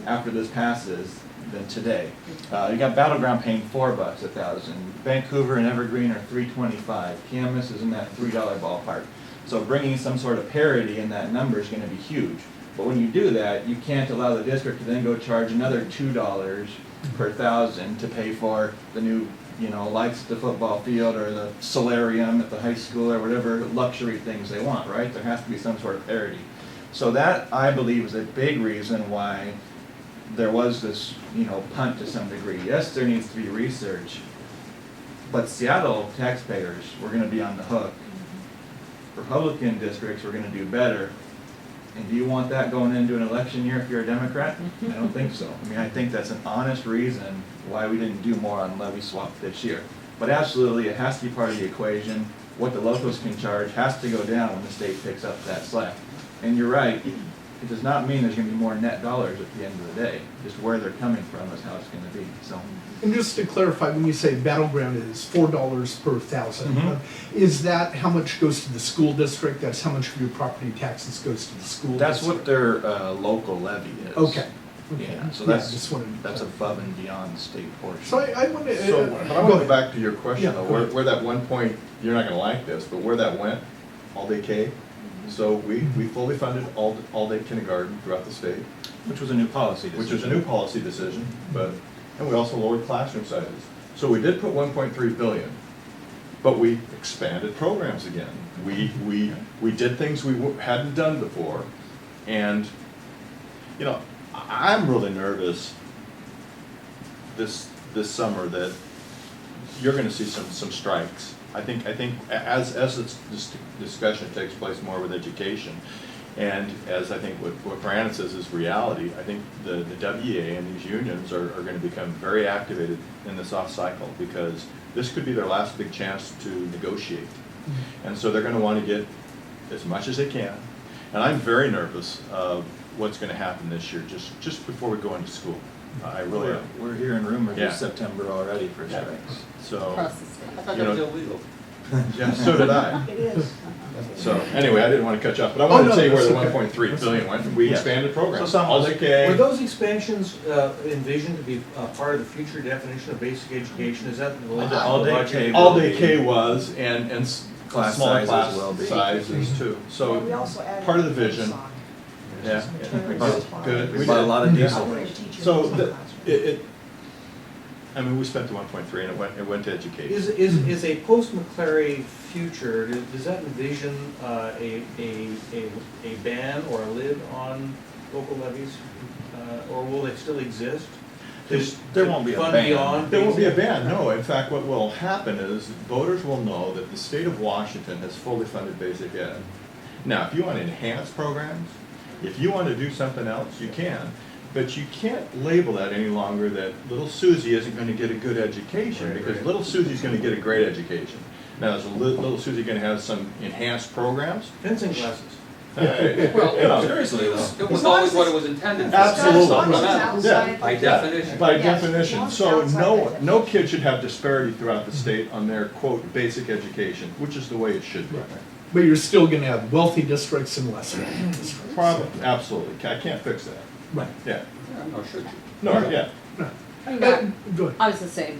after this passes than today. You got Battleground paying $4 a thousand. Vancouver and Evergreen are $3.25. Camas is in that $3 ballpark. So bringing some sort of parity in that number is going to be huge. But when you do that, you can't allow the district to then go charge another $2 per thousand to pay for the new, lights at the football field or the solarium at the high school or whatever luxury things they want, right? There has to be some sort of parity. So that, I believe, is a big reason why there was this, punt to some degree. Yes, there needs to be research, but Seattle taxpayers were going to be on the hook. Republican districts were going to do better. And do you want that going into an election year if you're a Democrat? I don't think so. I mean, I think that's an honest reason why we didn't do more on levy swap this year. But absolutely, it has to be part of the equation. What the locals can charge has to go down when the state picks up that slack. And you're right, it does not mean there's going to be more net dollars at the end of the day. Just where they're coming from is how it's going to be. So. And just to clarify, when you say Battleground is $4 per thousand, is that how much goes to the school district? That's how much of your property taxes goes to the school That's district? what their local levy is. Okay. Yeah, so Yeah, that's, just wanted to that's clarify. above and beyond the state portion. So I want to. So, but I want to go back to your question Yeah, though, go ahead. where that 1 point, you're not gonna like this, but where that went, all-day K. So we fully funded all-day kindergarten throughout the state, Which was a new policy decision. which was a new policy decision, and we also lowered classroom sizes. So we did put 1.3 billion, but we expanded programs again. We did things we hadn't done before, and, I'm really nervous this summer that you're gonna see some strikes. I think as this discussion takes place more with education, and as I think what Brandon says is reality, I think the WEA and these unions are gonna become very activated in this off cycle, because this could be their last big chance to negotiate. And so they're gonna wanna get as much as they can. And I'm very nervous of what's gonna happen this year, just before we go into school. I really am. We're hearing rumors Yeah. of September already for Yeah. strikes. So, Across the state. I thought You that was know- illegal. yeah, so did I. It is. So, anyway, I didn't want to cut you off, but I wanted no, to tell you where that's the okay. 1.3 billion went, and we Yeah. expanded programs. So some- All-day K. Were those expansions envisioned to be part of the future definition of basic education? Is that the All-day budget? K. All-day K was, and Class smaller sizes class will be. sizes too. And So, we also added part of the vision. soccer, which Yeah. is materials Yeah. supplies. Good. We bought a lot of Yeah. diesel. Operating teachers So in some the- classrooms. we spent the 1.3 and it went to education. Is a post-McClary future, does that envision a ban or a lid on local levies? Or will they still exist? There won't be a Fund ban. beyond There will be a basic? ban, no. In fact, what will happen is voters will know that the state of Washington has fully funded basic ed. Now, if you want to enhance programs, If you want to do something else, you can. But you can't label that any longer that little Susie isn't going to get a good education, Right, because right. little Susie's going to get a great education. Now, is little Susie going to have some enhanced programs? Fencing classes. Hey, Well, you know, Seriously though. It was always what it was intended for. Absolutely. As long as it's Supplemental. outside- By definition. By Yes, as long definition, as it's so outside no, that no definition. kid should have disparity throughout the state on their, quote, basic education, which is the way it should be. But you're still gonna have wealthy districts and less wealthy districts. Probably, absolutely, I can't fix that, Right. yeah, Yeah, no, should you? no, yeah. No. I mean, that- Good. I was gonna say,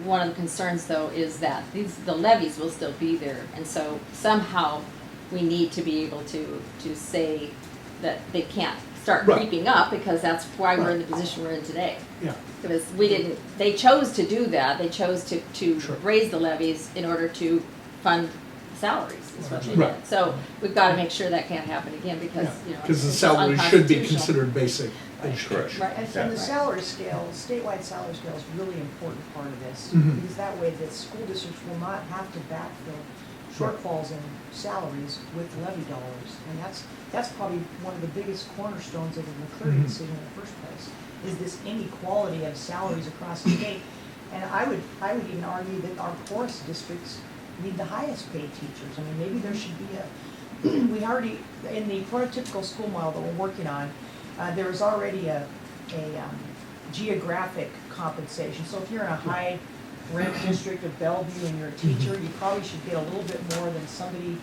one of the concerns though is that the levies will still be there, and so somehow we need to be able to say that they can't start Right. creeping up, because that's why we're in the position we're in today. Yeah. Because they chose to do that, they chose to Sure. raise the levies in order to fund salaries, is what they Right. did. So we've gotta make sure that can't happen again, because, you know. Because the it's salary should be unconstitutional. considered basic Right. education. Right. And the Yeah. salary scale, statewide salary scale is a really important part of this, Mhm. because that way the school districts will not have to backfill shortfalls in salaries with levy dollars. And that's probably one of the biggest cornerstones of the McCleary Mhm. decision in the first place, is this inequality of salaries across the state. And I would even argue that our poorest districts need the highest paid teachers. I mean, maybe there should be we already, in the prototypical school model that we're working on, there is already a geographic compensation. So if you're in a high rent district of Bellevue and you're a teacher, you probably should get a little bit more than somebody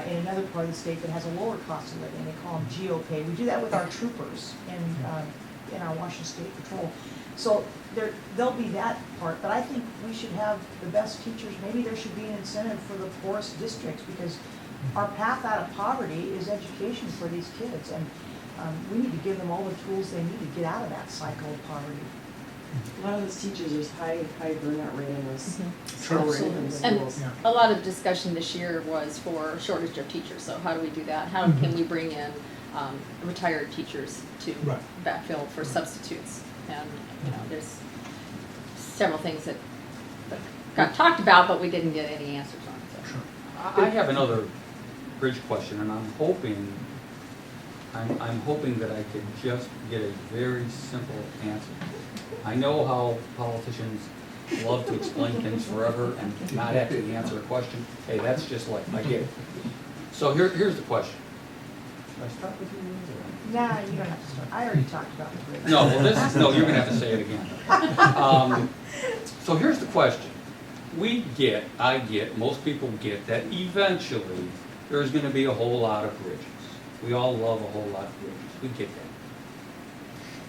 in another part of the state that has a lower cost of living. They call them geo-pay. We do that with our troopers in our Washington State Patrol. So there'll be that part, but I think we should have the best teachers. Maybe there should be an incentive for the poorest districts, because our path out of poverty is education for these kids, and we need to give them all the tools they need to get out of that cycle of poverty. A lot of those teachers, there's high burnout rate in those Sure. already in the And schools. Yeah. a lot of discussion this year was for shortage of teachers, so how do we do that? How can we bring in retired teachers to Right. backfill for substitutes? And, you know, there's several things that got talked about, but we didn't get any answers on, so. Sure. I have another bridge question, and I'm hoping that I could just get a very simple answer. I know how politicians love to explain things forever and not actually answer a question. Hey, that's just life, I get it. So here's the question. Should I start with you, Liz, or? Nah, you don't have to start. I already talked about the bridge. No, well, no, you're gonna have to say it again. So here's the question. I get, most people get that eventually there's gonna be a whole lot of bridges. We all love a whole lot of bridges. We get that.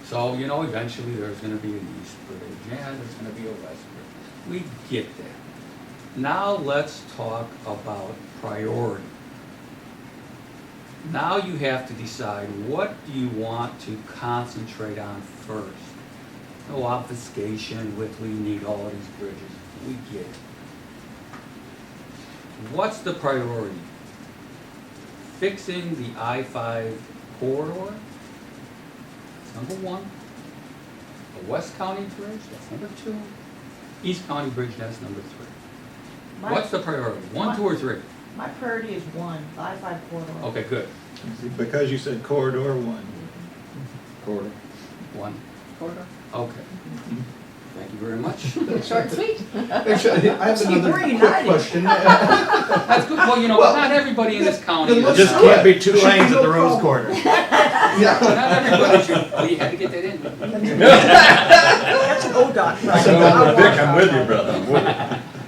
So, you know, eventually there's gonna be an east bridge and there's gonna be a west bridge. We get that. Now let's talk about priority. Now you have to decide, what do you want to concentrate on first? No obfuscation with we need all of these bridges. We get it. What's the priority? Fixing the I-5 corridor? That's number one. The West County Bridge, that's number two. East County Bridge, that's number three. My- What's the priority? One, two, or three? My priority is one, the I-5 corridor. Okay, good. Because you said corridor one. Corridor. One. Corridor. Okay. Thank you very much. Short and sweet. Actually, I have See, another we're quick united. question. That's good. Well, you know, Well, not everybody in this county then is. let's Just do can't it. be two Should be lanes at no the Rose problem. Quarter. Yeah. Not everybody should. Well, you had to get that in. That's an ODOT project. So, I want Vic, I'm with you, that. brother, I'm with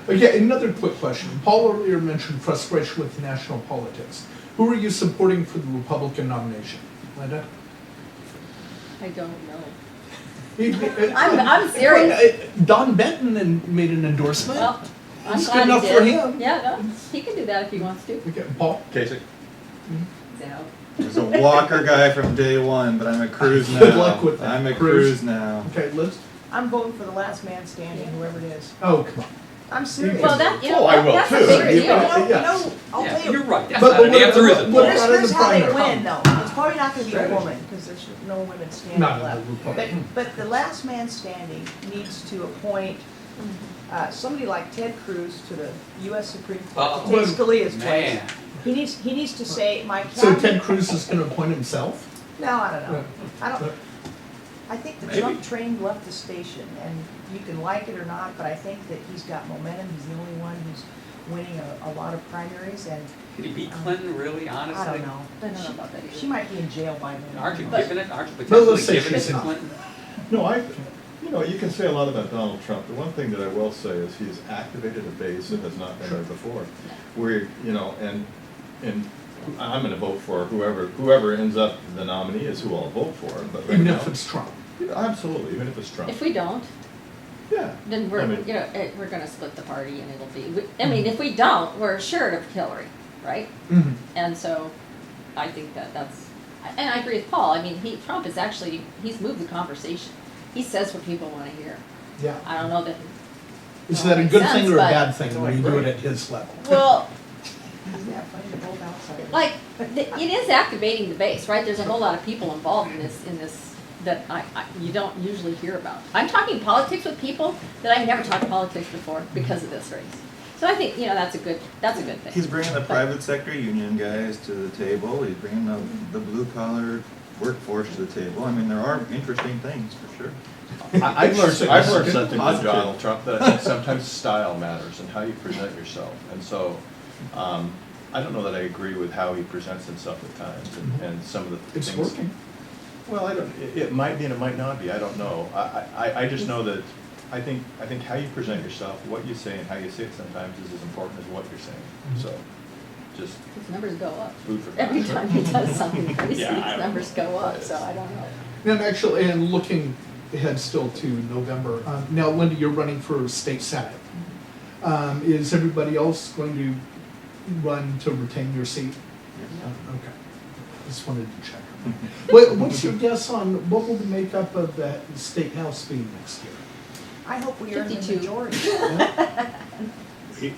you. Okay, another quick question. Paul earlier mentioned frustration with national politics. Who are you supporting for the Republican nomination? Linda? I don't know. I'm I'm serious. Don Benton made an endorsement. Well, I'm It's good glad he enough did. for him. Yeah, no, he can do that if he wants to. Okay, Paul? Kasich? So, I was a Walker guy from day one, but I'm a Cruz now. Good luck with that. I'm a Cruz. Cruz now. Okay, Liz? I'm voting for the last man standing, whoever it is. Oh, come on. I'm serious. well, that, you know, Oh, I will that's too. a big You deal. know, I'll Yeah, tell you. you're right. That's But- not but an what- answer, is it? what- Here's, not in here's the how they primary. win, though. It's probably not gonna be a woman, because there's no women standing Not in the left. Republican. But the last man standing needs to appoint somebody like Ted Cruz to the U.S. Supreme Court to Well, take Scalia's place. Man. He needs to say, my So cabinet. Ted Cruz is gonna appoint himself? No, I don't know. I think the Maybe. Trump train left the station, and you can like it or not, but I think that he's got momentum. He's the only one who's winning a lot of primaries, and Did he beat Clinton, really, honestly? I don't know. I don't know about that either. She might be in jail by then. Aren't you But- giving it, aren't you let's potentially say giving it she's to not. Clinton? No, you can say a lot about Donald Trump. The one thing that I will say is he's activated a base that has not been there before. Where, and I'm gonna vote for whoever ends up the nominee is who I'll vote for, but right Even now. if it's Trump. Absolutely, even if it's Trump. If we don't, Yeah. then I mean- we're gonna split the party and it'll be, I mean, if we don't, we're assured of Hillary, right? Mhm. And so, I think that's, and I agree with Paul, I mean, Trump is actually, he's moved the conversation. He says what people wanna hear. Yeah. I don't know that, Is Well, that a makes good sense, thing or a but- bad thing when you do it at his level? well, Isn't that funny to both outsiders? like, it is activating the base, right? There's a whole lot of people involved in this that you don't usually hear about. I'm talking politics with people that I've never talked politics before because of this race. So I think, that's a good thing. He's bringing the But- private sector union guys to the table, he's bringing the blue collar workforce to the table. I mean, there are interesting things, for sure. I've learned Positive. something with Donald Trump, that I think sometimes style matters and how you present yourself. And so, I don't know that I agree with how he presents himself at times and some of the things. It's working. Well, it might be and it might not be, I don't know. I just know that, I think how you present yourself, what you say and how you say it sometimes is as important as what you're saying. So, just His numbers go up. food for thought. Every time he does something crazy, Yeah, I his don't numbers know. go up, so I don't know. And actually, and looking ahead still to November, now Linda, you're running for state senate. Is everybody else going to run to retain your seat? Okay, just wanted to check. What's your guess on what will the makeup of the state house be next year? I hope we earn the 52. majority.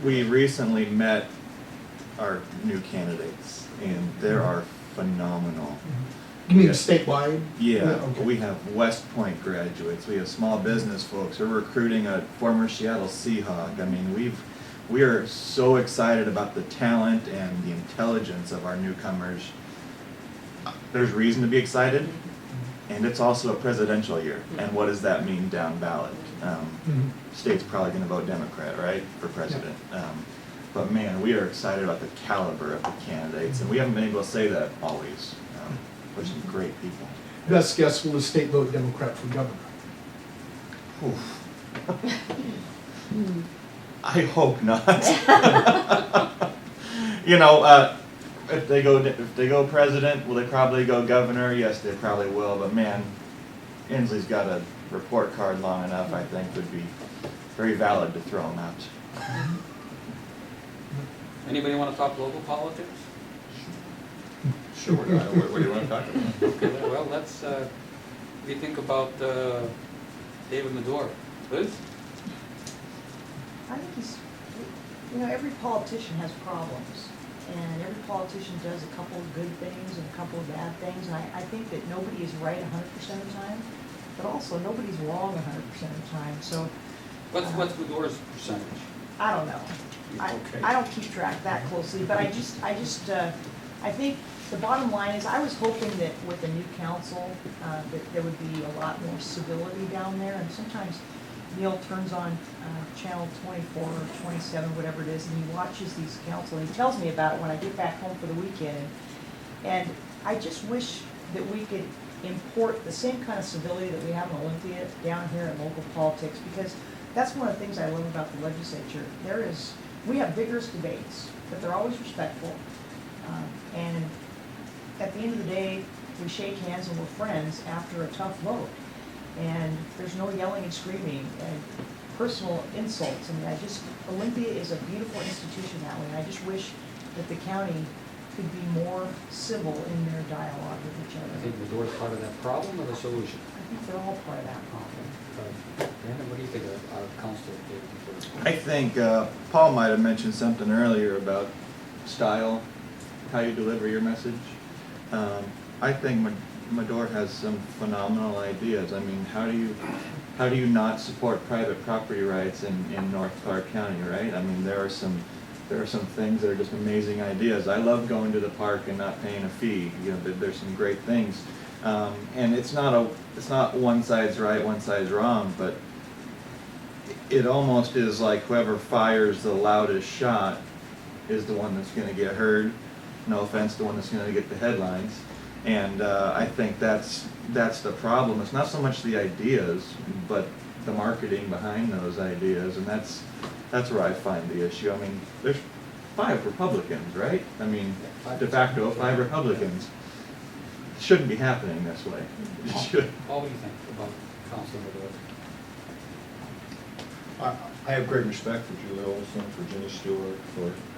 We recently met our new candidates, and there are phenomenal. You mean Yeah. statewide? Yeah, okay. we have West Point graduates, we have small business folks, we're recruiting a former Seattle Seahawk. I mean, we are so excited about the talent and the intelligence of our newcomers. There's reason to be excited, and it's also a presidential year, and what does that mean down ballot? Mhm. State's probably gonna vote Democrat, right, for president. But man, we are excited about the caliber of the candidates, and we haven't been able to say that always. There's some great people. Best guess, will the state vote Democrat for governor? I hope not. If they go president, will they probably go governor? Yes, they probably will. But man, Inslee's got a report card long enough. I think would be very valid to throw him out. Anybody want to talk local politics? Sure, what do you want to talk about? Okay, well, let's, what do you think about David Madore? Liz? I think every politician has problems, and every politician does a couple of good things and a couple of bad things, and I think that nobody is right 100% of the time, but also nobody's wrong 100% of the time, so. What's Madore's percentage? I don't know. Okay. I don't keep track that closely, but I think the bottom line is, I was hoping that with the new council, that there would be a lot more civility down there, and sometimes Neil turns on channel 24 or 27, whatever it is, and he watches these council, and he tells me about it when I get back home for the weekend, and I just wish that we could import the same kind of civility that we have in Olympia down here in local politics, because that's one of the things I love about the legislature. We have vigorous debates, but they're always respectful. And at the end of the day, we shake hands and we're friends after a tough vote. And there's no yelling and screaming and personal insults. I mean, Olympia is a beautiful institution that way. And I just wish that the county could be more civil in their dialogue with each I other. think Madore's part of that problem or the solution? I think they're all part of that problem. Brandon, what do you think of our council? I think Paul might have mentioned something earlier about style, how you deliver your message. I think Madore has some phenomenal ideas. I mean, how do you not support private property rights in North Clark County, right? I mean, there are some there are some things that are just amazing ideas. I love going to the park and not paying a fee. You know, there's some great things. And it's not one side's right, one side's wrong, but it almost is like whoever fires the loudest shot is the one that's gonna get heard. No offense, the one that's gonna get the headlines. And I think that's the problem. It's not so much the ideas, but the marketing behind those ideas, and that's where I find the issue. I mean, there's 5 Republicans, right? I mean, de facto, 5 Republicans. It shouldn't be happening this way. It should. Paul, what do you think about Councilman Wood? I have great respect for Julie Olson, for Jenny Stewart,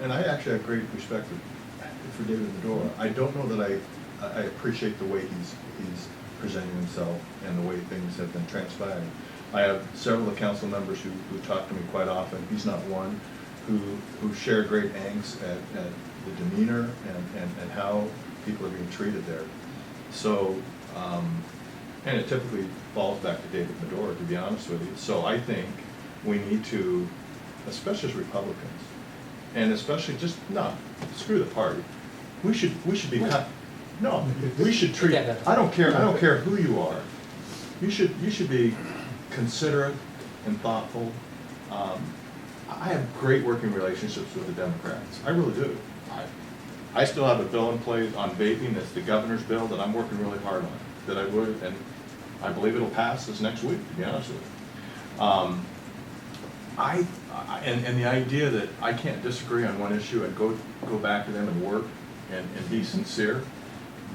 and I actually have great respect for David Medora. I don't know that I appreciate the way he's presenting himself and the way things have been transpiring. I have several of the council members who talk to me quite often. He's not one who share great angst at the demeanor and how people are being treated there. So, and it typically falls back to David Medora, to be honest with you. So I think we need to, especially as Republicans, and especially just, no, screw the party. We should be, no, we should treat, I don't care who you are. You should be considerate and thoughtful. I have great working relationships with the Democrats. I really do. I still have a bill in place on vaping. That's the governor's bill that I'm working really hard on, that I would, and I believe it'll pass this next week, to be honest with you. And the idea that I can't disagree on one issue and go back to them and work and be sincere,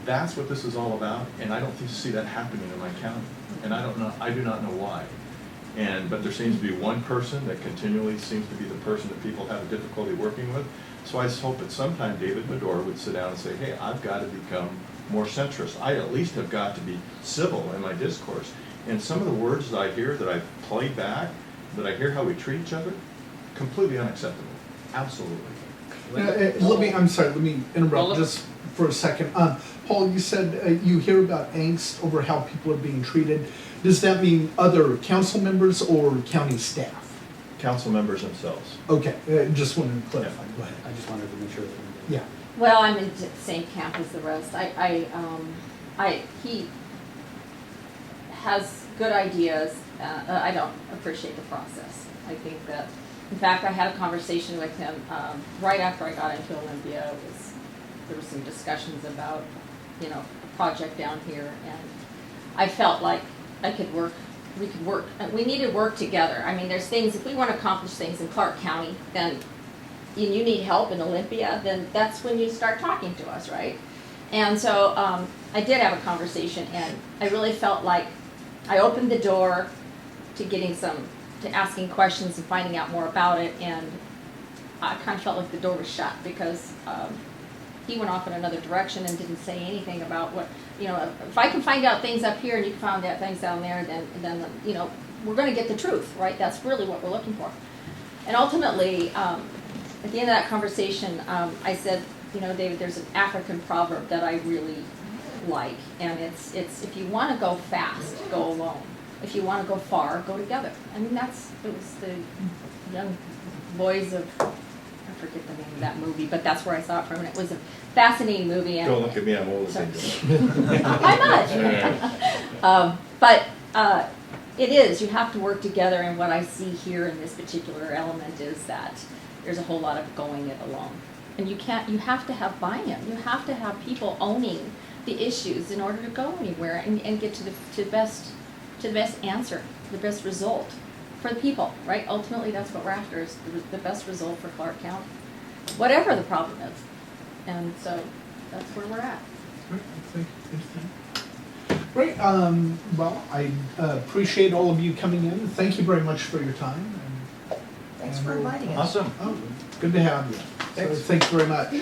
that's what this is all about, and I don't see that happening in my county, and I do not know why. But there seems to be one person that continually seems to be the person that people have difficulty working with. So I just hope that sometime David Medora would sit down and say, hey, I've got to become more centrist. I at least have got to be civil in my discourse. And some of the words that I hear, that I play back, that I hear how we treat each other, completely unacceptable. Absolutely. I'm sorry, let me interrupt just for a second. Paul, you said you hear about angst over how people are being treated. Does that mean other council members or county staff? Council members themselves. Okay, just wanted to clarify. Go ahead. I just wanted to make sure that. Yeah. Well, I'm in the same camp as the rest. He has good ideas. I don't appreciate the process. I think that, in fact, I had a conversation with him right after I got into Olympia. There were some discussions about, a project down here, and I felt like we could work. We need to work together. I mean, there's things, if we want to accomplish things in Clark County, then and you need help in Olympia, then that's when you start talking to us, right? And so I did have a conversation, and I really felt like I opened the door to asking questions and finding out more about it, and I kind of felt like the door was shut because he went off in another direction and didn't say anything about what, if I can find out things up here and you can find out things down there, then we're going to get the truth, right? That's really what we're looking for. And ultimately, at the end of that conversation, I said, David, there's an African proverb that I really like, and it's if you want to go fast, go alone. If you want to go far, go together. I mean, it was the young boys of, I forget the name of that movie, but that's where I saw it from, and it was a fascinating movie. And Don't look at me, I'm older than you. I'm not. But it is, you have to work together, and what I see here in this particular element is that there's a whole lot of going it alone. And you have to have buy-in. You have to have people owning the issues in order to go anywhere and get to the best answer, the best result for the people, right? Ultimately, that's what we're after, is the best result for Clark County, whatever the problem is. And so that's where we're at. Great. Well, I appreciate all of you coming in. Thank you very much for your time. Thanks for inviting us. Awesome. Oh, good to have you. So, thanks very much.